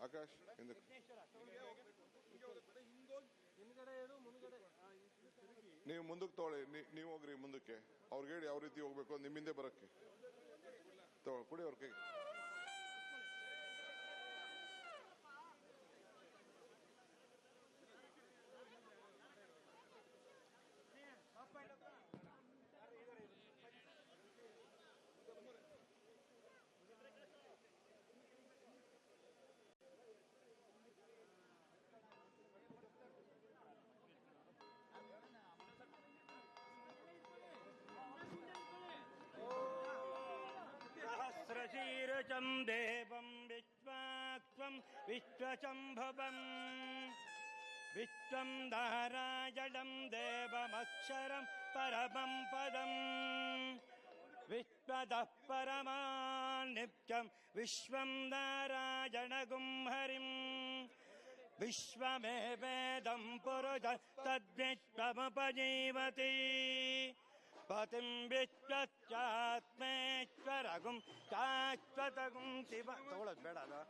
ಆಕಾಶ್ ಹಿಂದಕ್ಕೆ ನೀವು ಮುಂದಕ್ಕೆ ತೊಗೊಳ್ಳಿ. ನೀವು ಹೋಗ್ರಿ ಮುಂದಕ್ಕೆ. ಅವ್ರಿಗೆ ಹೇಳಿ ಯಾವ ರೀತಿ ಹೋಗ್ಬೇಕು ನಿಮ್ಮಿಂದೆ ಬರಕ್ಕೆ. ಕೊಡಿ ಅವ್ರ ಕೈ. सहस्रशीर्षं देवं विश्वाक्ष्मं विश्वशम्भवं विश्वं नारायणं देवमक्षरं परमं पदं विश्वतः परमान्नित्यं विश्वं नारायणगुं हरिं विश्वमेवेदं पुरुषं तद्विश्वमुपजीवति पतिं विश्वस्यात्मेश्वरगुं शाश्वतगुं शिव ತಗೊಳ್ಳೋದು ಬೇಡ ಅದು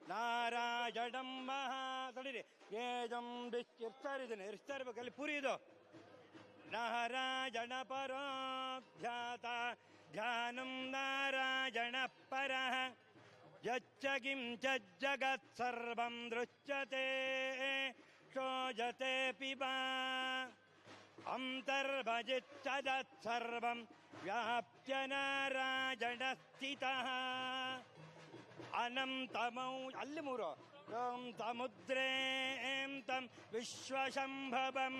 ನಾರಾಯಣಂ ಮಹಾ ತಡೀರಿ ಏಜಂ ಇರ್ತಾರಿದ್ದೀನಿ ಇರ್ತಾ ಇರ್ಬೇಕು ಅಲ್ಲಿ ಪುರಿ ಇದು ನಾರಾಯಣ ಪರೋಧ್ಯಾತ ಧ್ಯಾನಂ ನಾರಾಯಣ ಪರಃ ಯಚ್ಚ ಕಿಂಚ ಜಗತ್ ಸರ್ವಂ ದೃಶ್ಯತೆ ಶೋಜತೆ ಪಿಬಾ ಅಂತರ್ಭಜಿಚ್ಚದತ್ಸರ್ವಂ ವ್ಯಾಪ್ಯ ನಾರಾಯಣ ಸ್ಥಿತಃ ಅನಂತಮೌ ಅಲ್ಲಿ ಮೂರು ಓಂ ಸಮುದ್ರೇಂ ತಂ ವಿಶ್ವಶಂಭವಂ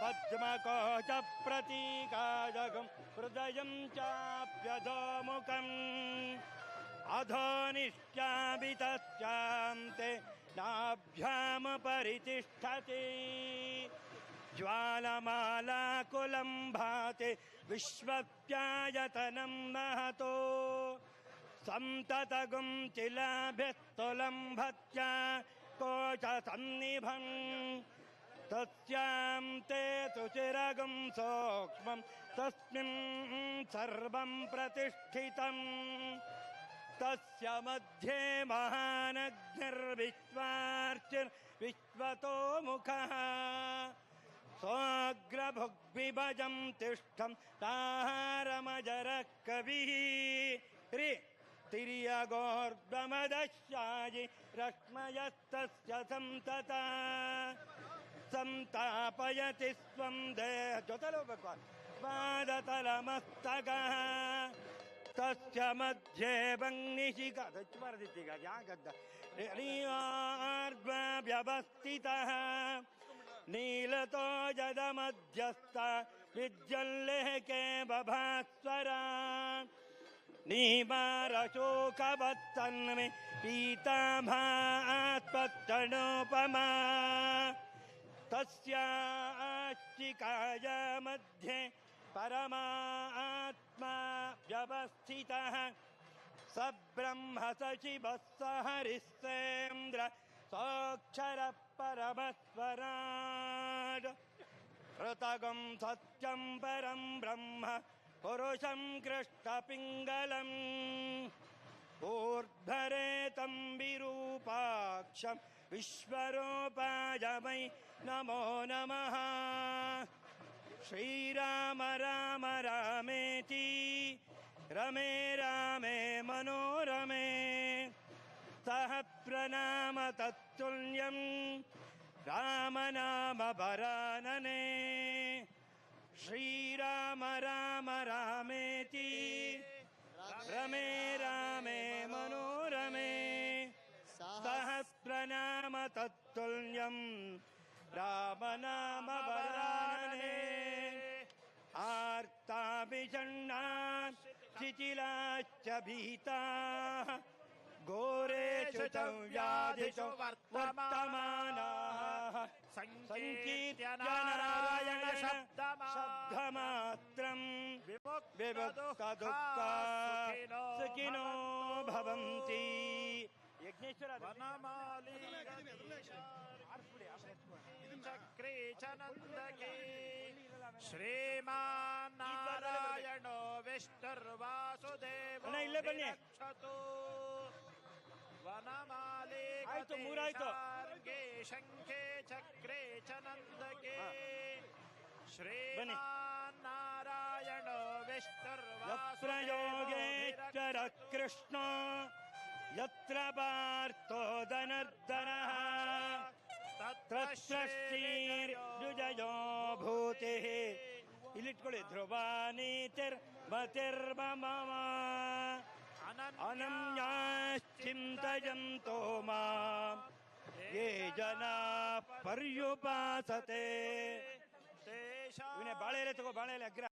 ಪದ್ಮಕೋಶ ಪ್ರತೀಕಾಜಗಂ ಹೃದಯಂ ಚಾಪ್ಯಧೋಮುಖಂ ಅಧೋನಿಷ್ಠಾಭಿತಶ್ಚಾಂತೆ ನಾಭ್ಯಾಂ ಪರಿತಿಷ್ಠತಿ ज्वालमालाकुलं भाति विश्वव्यायतनं महतो संततगुं चिलाभिस्तुलं भत्या कोशसन्निभं तस्यां ते सुचिरगुं सूक्ष्मं तस्मिन् सर्वं प्रतिष्ठितं तस्य मध्ये महानग्निर्विश्वार्चिर्विश्वतो मुखः सोऽग्रभुग्विभजं तिष्ठं ताहारमजरः कविः रि तिर्यगोर्ध्वमदश्यायि रश्मयस्तस्य संतता संतापयति स्वं देह ಜೊತೆಲಿ ಹೋಗ್ಬೇಕು ಪಾದತಲಮಸ್ತಕಃ ತಸ್ಯ ಮಧ್ಯೆ ಭಗ್ನಿಶಿಖ ಹೆಚ್ಚು ಬರೆದಿತ್ತೀಗ ಯಾಕದ್ದ ವ್ಯವಸ್ಥಿತಃ नीलतो जदमध्यस्थ विज्जल्लेके बभास्वरा नीमारशोकवत्सन्मे पीताभास्पत्तनोपमा तस्याश्चिकाय मध्ये परमात्मा व्यवस्थितः स ब्रह्म स शिवः स हरिश्चेन्द्र सोऽक्षर परमस्वराट् ऋतगं सत्यं परं ब्रह्म पुरुषं कृष्णपिङ्गलम् ऊर्ध्वरेतं विरूपाक्षं विश्वरूपाय वै नमो नमः श्रीराम राम रामेति रमे रामे मनोरमे सह प्रणाम तत्तुल्यं राम नाम वरानने श्रीराम राम रामेति रमे रामे मनोरमे सह प्रणाम तत्तुल्यं राम नाम वरानने आर्ताभिषण्णा शिथिलाश्च भीताः घोरेषु च व्याधिषु वर्तमानाः संकीर्त्य नारायण शब्दमात्रं विमुक्तदुःखा सुखिनो भवन्ति यज्ञेश्वर वनमाली चक्रे च नन्दके श्रीमान् नारायणो विष्णुर्वासुदेवो रक्षतु वनमाली ಮೂರಾಯ್ತು ಮೂರಾಯ್ತು. ಶಾರ್ಗೆ ಶಂಖೆ ಚಕ್ರೆ ಚ ನಂದಕೆ ಹಾ. ಶ್ರೀಮಾನ್ ನಾರಾಯಣ ಯತ್ರ ಯೋಗೇಶ್ವರ ಕೃಷ್ಣ ಯತ್ರ ಪಾರ್ಥೋ ಧನುರ್ಧರಃ ತತ್ರ ಶ್ರೀರ್ಯುಜಯೋ ಭೂತಿಃ. ಇಲ್ಲಿಟ್ಕೊಳ್ಳಿ. ಧ್ರುವ ನೀತಿರ್ಮತಿರ್ಮಮ ಅನನ್ಯಾಶ್ಚಿಂತಯಂತೋ ಮಾಂ ಯೇ ಜನಾಃ ಪರ್ಯುಪಾಸತೆ. ಇವನೇ ಬಾಳೆ ಎಲೆ ತಗೋ, ಬಾಳೆ ಎಲೆ ಅಗ್ರ.